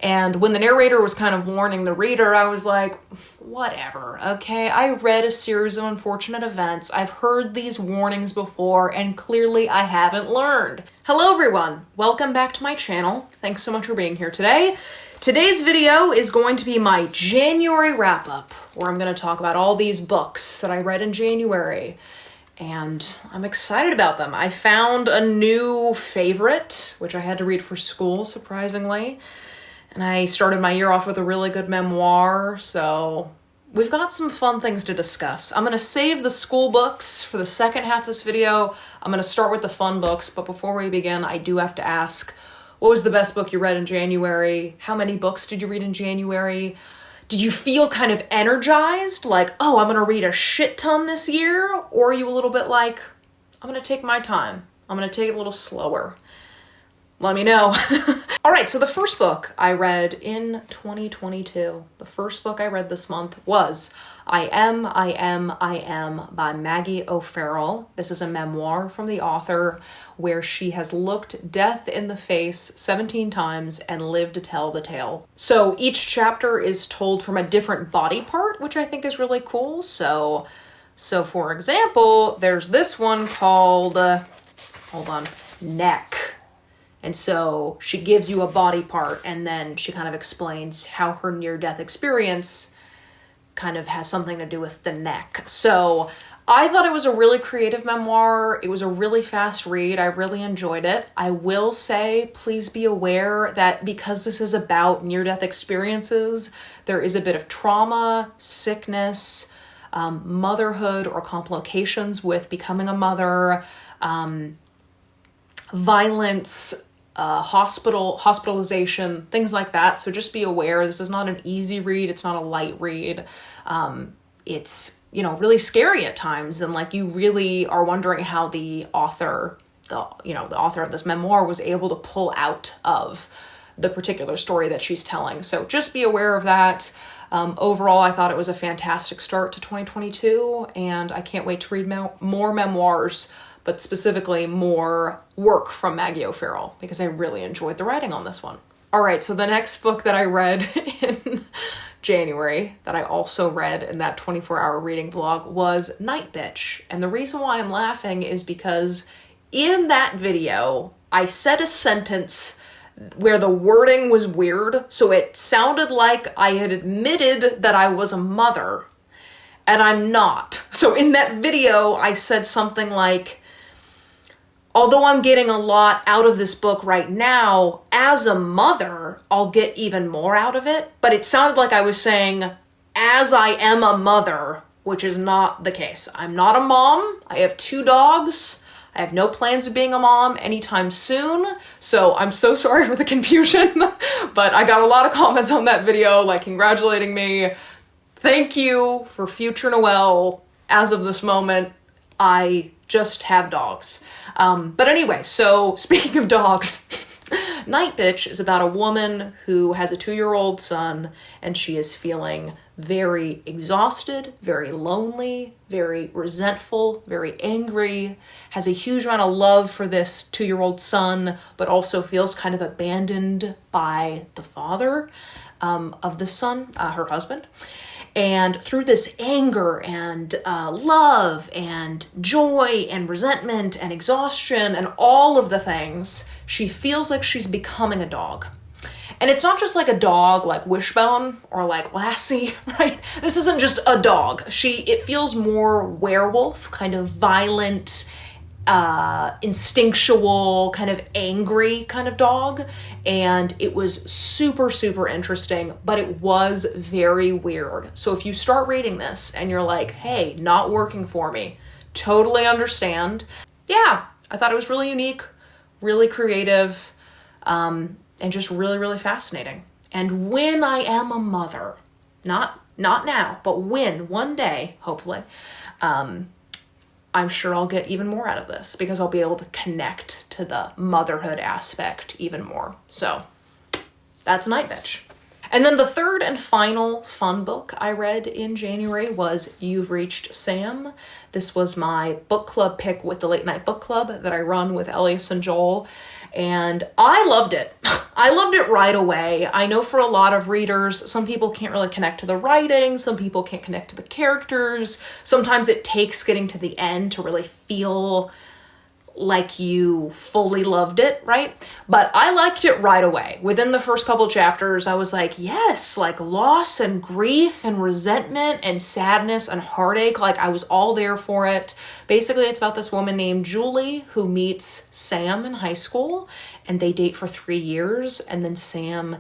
And when the narrator was kind of warning the reader, I was like, whatever, okay? I read a series of unfortunate events. I've heard these warnings before, and clearly I haven't learned. Hello, everyone. Welcome back to my channel. Thanks so much for being here today. Today's video is going to be my January wrap-up, where I'm going to talk about all these books that I read in January. And I'm excited about them. I found a new favorite, which I had to read for school, surprisingly. And I started my year off with a really good memoir, so we've got some fun things to discuss. I'm going to save the school books for the second half of this video. I'm going to start with the fun books, but before we begin, I do have to ask, what was the best book you read in January? How many books did you read in January? Did you feel kind of energized, like, oh, I'm going to read a shit ton this year? Or are you a little bit like, I'm going to take my time. I'm going to take it a little slower. Let me know. All right, so the first book I read in 2022, the first book I read this month was I Am by Maggie O'Farrell. This is a memoir from the author where she has looked death in the face 17 times and lived to tell the tale. So each chapter is told from a different body part, which I think is really cool. So for example, there's this one called, neck. And so she gives you a body part, and then she kind of explains how her near-death experience kind of has something to do with the neck. So I thought it was a really creative memoir. It was a really fast read. I really enjoyed it. I will say, please be aware that because this is about near-death experiences, there is a bit of trauma, sickness, motherhood or complications with becoming a mother, violence, hospitalization, things like that. So just be aware, this is not an easy read. It's not a light read. It's, really scary at times. And like, you really are wondering how the author of this memoir was able to pull out of the particular story that she's telling. So just be aware of that. Overall, I thought it was a fantastic start to 2022, and I can't wait to read more memoirs, but specifically more work from Maggie O'Farrell, because I really enjoyed the writing on this one. All right, so the next book that I read in January, that I also read in that 24-hour reading vlog, was Nightbitch. And the reason why I'm laughing is because in that video, I said a sentence where the wording was weird, so it sounded like I had admitted that I was a mother, and I'm not. So in that video, I said something like, although I'm getting a lot out of this book right now, as a mother, I'll get even more out of it. But it sounded like I was saying, as I am a mother, which is not the case. I'm not a mom. I have 2 dogs. I have no plans of being a mom anytime soon. So I'm so sorry for the confusion, but I got a lot of comments on that video, like congratulating me. Thank you for future Noelle. As of this moment, I just have dogs. But anyway, so speaking of dogs, Nightbitch is about a woman who has a 2-year-old son, and she is feeling very exhausted, very lonely, very resentful, very angry, has a huge amount of love for this 2-year-old son, but also feels kind of abandoned by the father of the son, her husband. And through this anger and love and joy and resentment and exhaustion and all of the things, she feels like she's becoming a dog. And it's not just like a dog like Wishbone or like Lassie, right? This isn't just a dog. It feels more werewolf, kind of violent, instinctual, kind of angry kind of dog. And it was super, super interesting, but it was very weird. So if you start reading this and you're like, hey, not working for me, totally understand. Yeah, I thought it was really unique, really creative, and just really, really fascinating. And when I am a mother, not now, but when, one day, hopefully, I'm sure I'll get even more out of this because I'll be able to connect to the motherhood aspect even more. So that's Nightbitch. And then the third and final fun book I read in January was You've Reached Sam. This was my book club pick with the Late Night Book Club that I run with Elias and Joel. And I loved it. I loved it right away. I know for a lot of readers, some people can't really connect to the writing. Some people can't connect to the characters. Sometimes it takes getting to the end to really feel like you fully loved it, right? But I liked it right away. Within the first couple chapters, I was like, yes, like loss and grief and resentment and sadness and heartache. Like I was all there for it. Basically, it's about this woman named Julie who meets Sam in high school, and they date for 3 years, and then Sam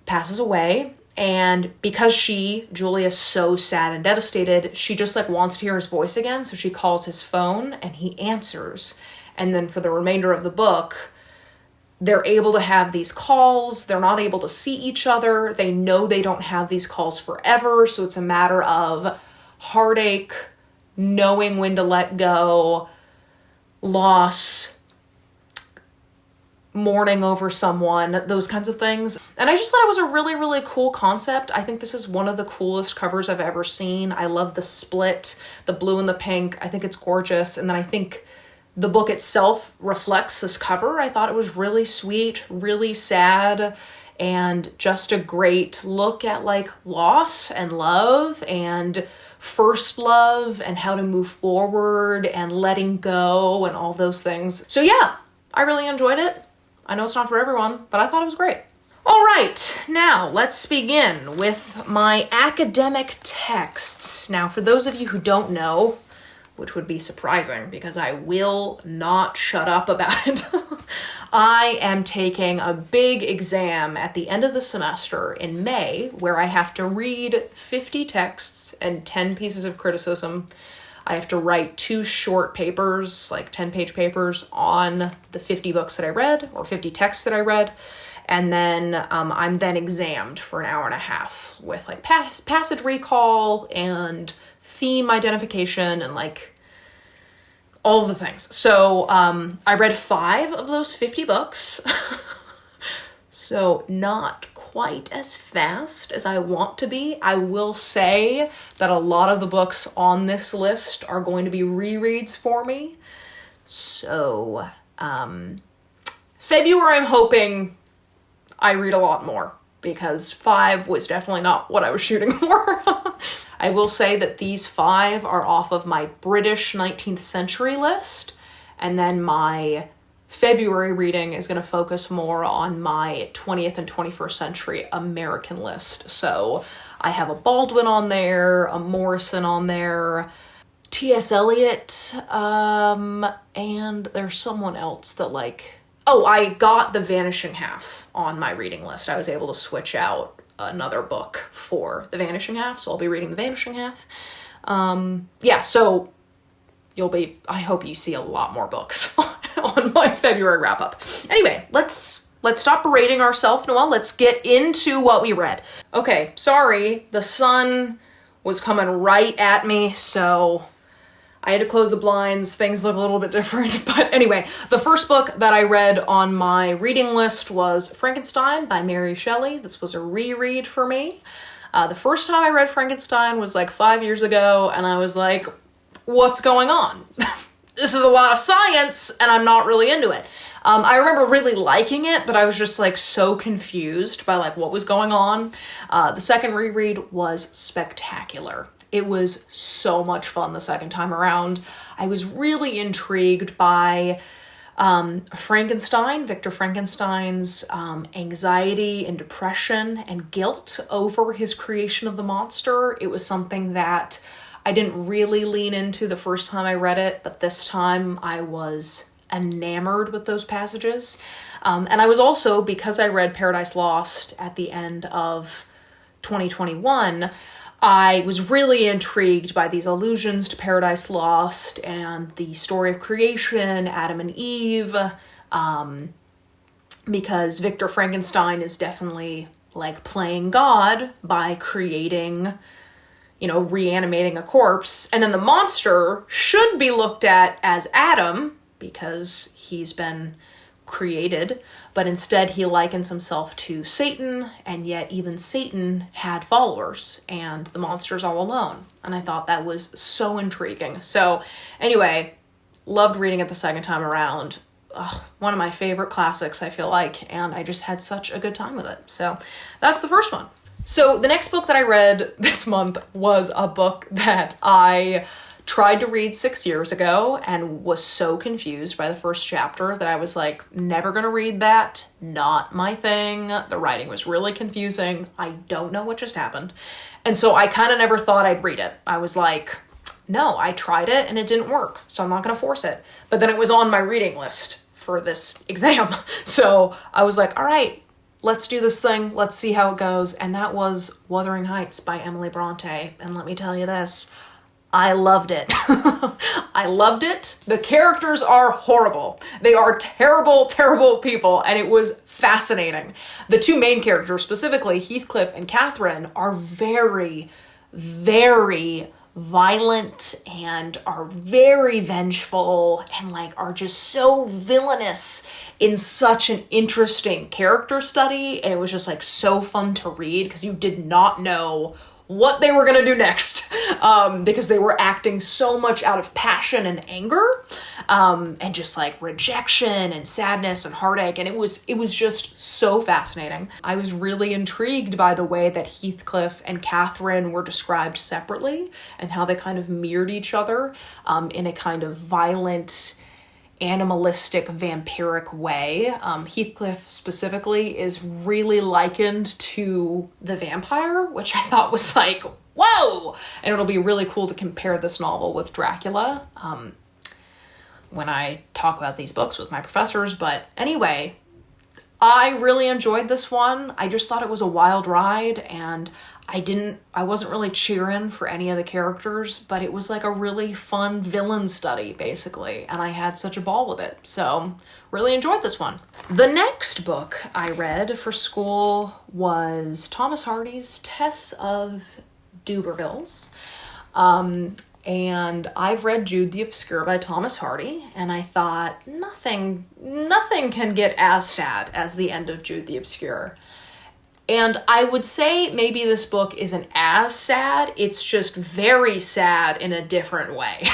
passes away. And because Julie is so sad and devastated, she just like wants to hear his voice again. So she calls his phone and he answers. And then for the remainder of the book, they're able to have these calls. They're not able to see each other. They know they don't have these calls forever. So it's a matter of heartache, knowing when to let go, loss, mourning over someone, those kinds of things. And I just thought it was a really, really cool concept. I think this is one of the coolest covers I've ever seen. I love the split, the blue and the pink. I think it's gorgeous. And then I think the book itself reflects this cover. I thought it was really sweet, really sad, and just a great look at like loss and love and first love and how to move forward and letting go and all those things. So yeah, I really enjoyed it. I know it's not for everyone, but I thought it was great. All right, now let's begin with my academic texts. Now, for those of you who don't know, which would be surprising because I will not shut up about it, I am taking a big exam at the end of the semester in May where I have to read 50 texts and 10 pieces of criticism. I have to write 2 short papers, like 10-page papers on the 50 books that I read or 50 texts that I read. And then I'm then examined for an hour and a half with like passage recall and theme identification and like all of the things. So I read 5 of those 50 books. So not quite as fast as I want to be. I will say that a lot of the books on this list are going to be rereads for me. So February, I'm hoping I read a lot more because 5 was definitely not what I was shooting for. I will say that these 5 are off of my British 19th century list, and then my February reading is going to focus more on my 20th and 21st century American list. So I have a Baldwin on there, a Morrison on there, T.S. Eliot, and there's someone else that like... Oh, I got The Vanishing Half on my reading list. I was able to switch out another book for The Vanishing Half, so I'll be reading The Vanishing Half. Yeah, so I hope you see a lot more books on my February wrap-up. Anyway, let's stop berating ourselves, Noelle. Let's get into what we read. Okay, sorry, the sun was coming right at me, so I had to close the blinds. Things look a little bit different. But anyway, the first book that I read on my reading list was Frankenstein by Mary Shelley. This was a reread for me. The first time I read Frankenstein was like 5 years ago, and I was like, what's going on? This is a lot of science, and I'm not really into it. I remember really liking it, but I was just like so confused by like what was going on. The second reread was spectacular. It was so much fun the second time around. I was really intrigued by Frankenstein, Victor Frankenstein's anxiety and depression and guilt over his creation of the monster. It was something that I didn't really lean into the first time I read it, but this time I was enamored with those passages. And I was also, because I read Paradise Lost at the end of 2021, I was really intrigued by these allusions to Paradise Lost and the story of creation, Adam and Eve, because Victor Frankenstein is definitely like playing God by creating, reanimating a corpse. And then the monster should be looked at as Adam because he's been created, but instead he likens himself to Satan, and yet even Satan had followers, and the monster's all alone. And I thought that was so intriguing. So anyway, loved reading it the second time around. One of my favorite classics, I feel like, and I just had such a good time with it. So that's the first one. So the next book that I read this month was a book that I tried to read 6 years ago and was so confused by the first chapter that I was like, never gonna read that, not my thing. The writing was really confusing. I don't know what just happened. And so I kind of never thought I'd read it. I was like, no, I tried it and it didn't work, so I'm not gonna force it. But then it was on my reading list for this exam. So I was like, all right, let's do this thing. Let's see how it goes. And that was Wuthering Heights by Emily Bronte. And let me tell you this, I loved it. I loved it. The characters are horrible. They are terrible, terrible people, and it was fascinating. The two main characters, specifically Heathcliff and Catherine, are very, very violent and are very vengeful and like are just so villainous in such an interesting character study. And it was just like so fun to read because you did not know what they were going to do next, because they were acting so much out of passion and anger, and just like rejection and sadness and heartache. And it was just so fascinating. I was really intrigued by the way that Heathcliff and Catherine were described separately and how they kind of mirrored each other, in a kind of violent, animalistic, vampiric way. Heathcliff specifically is really likened to the vampire, which I thought was like, whoa! And it'll be really cool to compare this novel with Dracula when I talk about these books with my professors. But anyway, I really enjoyed this one. I just thought it was a wild ride, and I wasn't really cheering for any of the characters, but it was like a really fun villain study, basically, and I had such a ball with it. So really enjoyed this one. The next book I read for school was Thomas Hardy's Tess of Dubervilles. And I've read Jude the Obscure by Thomas Hardy, and I thought nothing can get as sad as the end of Jude the Obscure. And I would say maybe this book isn't as sad, it's just very sad in a different way.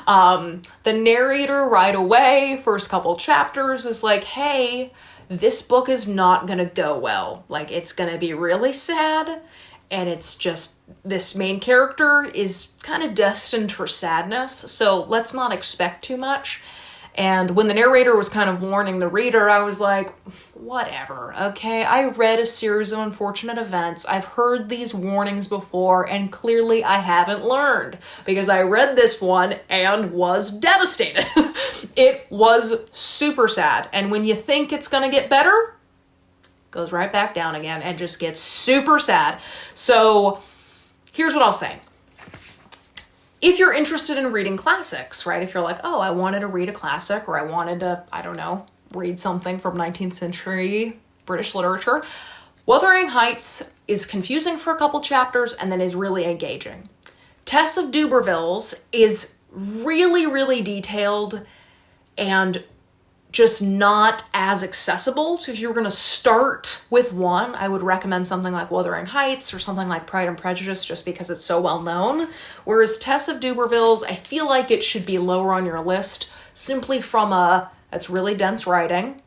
The narrator right away, first couple chapters, is like, hey, this book is not gonna go well. Like, it's gonna be really sad, and it's just, this main character is kind of destined for sadness, so let's not expect too much. And when the narrator was kind of warning the reader, I was like, whatever, okay? I read a series of unfortunate events. I've heard these warnings before, and clearly I haven't learned, because I read this one and was devastated. It was super sad. And when you think it's gonna get better, goes right back down again and just gets super sad. So here's what I'll say. If you're interested in reading classics, right? If you're like, oh, I wanted to read a classic, or I wanted to, I don't know, read something from 19th century British literature, Wuthering Heights is confusing for a couple chapters and then is really engaging. Tess of Dubervilles is really, really detailed and just not as accessible. So if you were going to start with one, I would recommend something like Wuthering Heights or something like Pride and Prejudice, just because it's so well known. Whereas Tess of Dubervilles, I feel like it should be lower on your list simply from it's really dense writing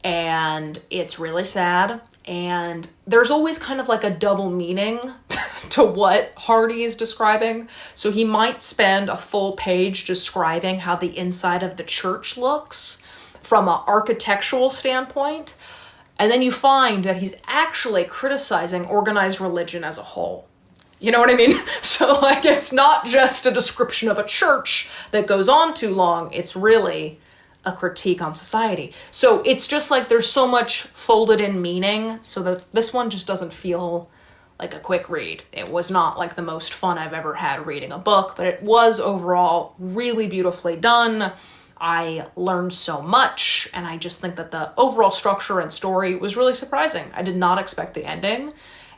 and it's really sad. And there's always kind of like a double meaning to what Hardy is describing. So he might spend a full page describing how the inside of the church looks from an architectural standpoint, and then you find that he's actually criticizing organized religion as a whole. You know what I mean? So like, it's not just a description of a church that goes on too long, it's really a critique on society. So it's just like there's so much folded in meaning, so that this one just doesn't feel like a quick read. It was not like the most fun I've ever had reading a book, but it was overall really beautifully done. I learned so much, and I just think that the overall structure and story was really surprising. I did not expect the ending,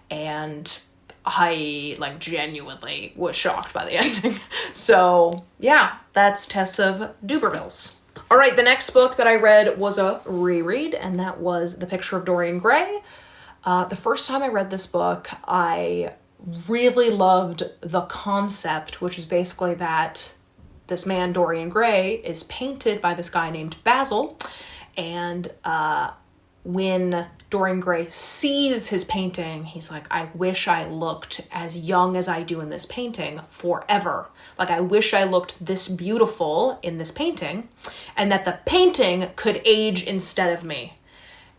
and I like genuinely was shocked by the ending. So yeah, that's Tess of Dubervilles. All right, the next book that I read was a reread, and that was The Picture of Dorian Gray. The first time I read this book, I really loved the concept, which is basically that this man, Dorian Gray, is painted by this guy named Basil, and when Dorian Gray sees his painting, he's like, I wish I looked as young as I do in this painting forever. Like, I wish I looked this beautiful in this painting, and that the painting could age instead of me.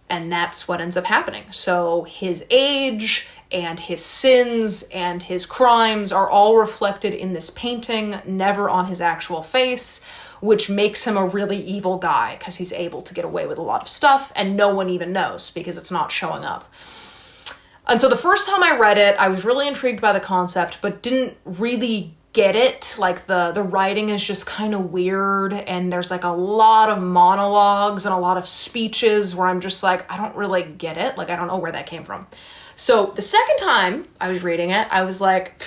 And that's what ends up happening. So his age and his sins and his crimes are all reflected in this painting, never on his actual face, which makes him a really evil guy because he's able to get away with a lot of stuff and no one even knows because it's not showing up. And so the first time I read it, I was really intrigued by the concept, but didn't really get it. Like the writing is just kind of weird, and there's like a lot of monologues and a lot of speeches where I'm just like, I don't really get it. Like, I don't know where that came from. So the second time I was reading it, I was like,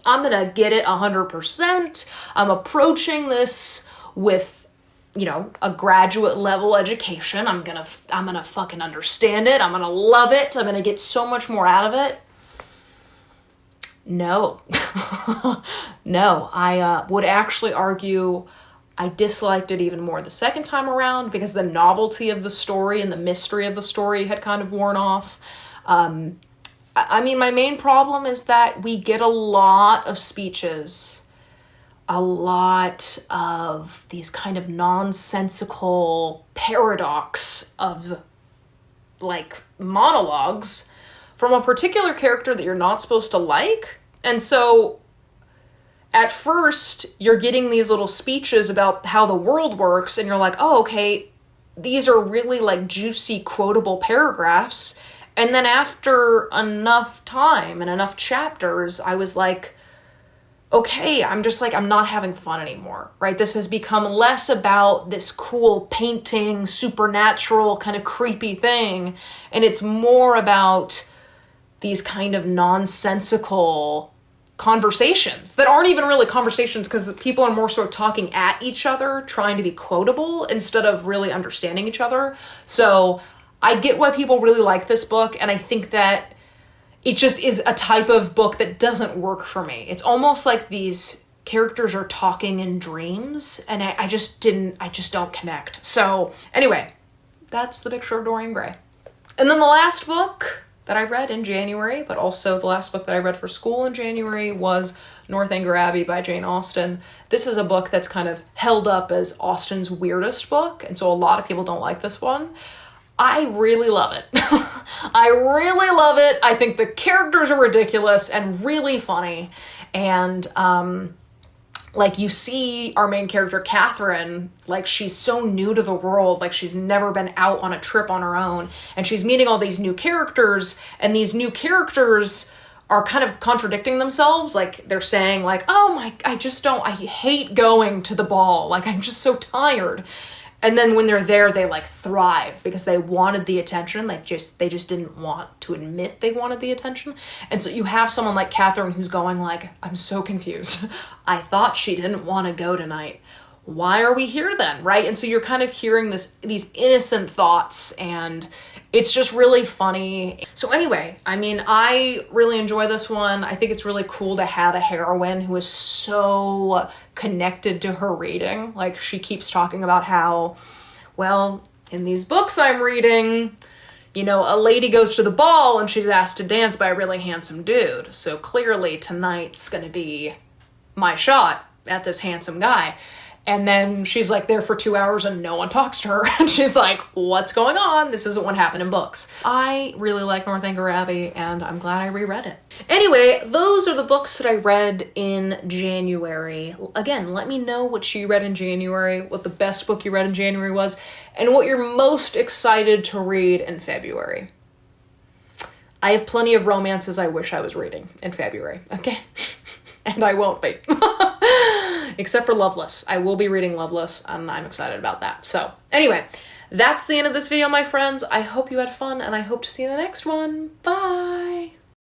I'm gonna get it 100%. I'm approaching this with, you know, a graduate level education. I'm gonna fucking understand it. I'm gonna love it. I'm gonna get so much more out of it. No. No, I would actually argue I disliked it even more the second time around because the novelty of the story and the mystery of the story had kind of worn off. I mean, my main problem is that we get a lot of speeches, a lot of these kind of nonsensical paradox of, like, monologues from a particular character that you're not supposed to like. And so at first you're getting these little speeches about how the world works and you're like, oh, okay, these are really like juicy quotable paragraphs. And then after enough time and enough chapters, I was like, okay, I'm not having fun anymore, right? This has become less about this cool painting, supernatural kind of creepy thing. And it's more about these kind of nonsensical conversations that aren't even really conversations because people are more sort of talking at each other, trying to be quotable instead of really understanding each other. So I get why people really like this book, and I think that it just is a type of book that doesn't work for me. It's almost like these characters are talking in dreams, and I just don't connect. So anyway, that's The Picture of Dorian Gray. And then the last book that I read in January, but also the last book that I read for school in January, was Northanger Abbey by Jane Austen. This is a book that's kind of held up as Austen's weirdest book, and so a lot of people don't like this one. I really love it. I really love it. I think the characters are ridiculous and really funny. And, like, you see our main character, Catherine, like, she's so new to the world. Like, she's never been out on a trip on her own. And she's meeting all these new characters, and these new characters are kind of contradicting themselves. Like, they're saying, like, oh my, I hate going to the ball. Like, I'm just so tired. And then when they're there, they like thrive because they wanted the attention. They just didn't want to admit they wanted the attention. And so you have someone like Catherine who's going like, I'm so confused. I thought she didn't want to go tonight. Why are we here then? Right? And so you're kind of hearing these innocent thoughts, and it's just really funny. So anyway, I mean, I really enjoy this one. I think it's really cool to have a heroine who is so connected to her reading. Like, she keeps talking about how, well, in these books I'm reading, you know, a lady goes to the ball and she's asked to dance by a really handsome dude. So clearly tonight's gonna be my shot at this handsome guy. And then she's like there for 2 hours and no one talks to her. And she's like, what's going on? This isn't what happened in books. I really like Northanger Abbey, and I'm glad I reread it. Anyway, those are the books that I read in January. Again, let me know what you read in January, what the best book you read in January was, and what you're most excited to read in February. I have plenty of romances I wish I was reading in February, okay? And I won't be. Except for Loveless. I will be reading Loveless, and I'm excited about that. So, anyway, that's the end of this video, my friends. I hope you had fun, and I hope to see you in the next one. Bye!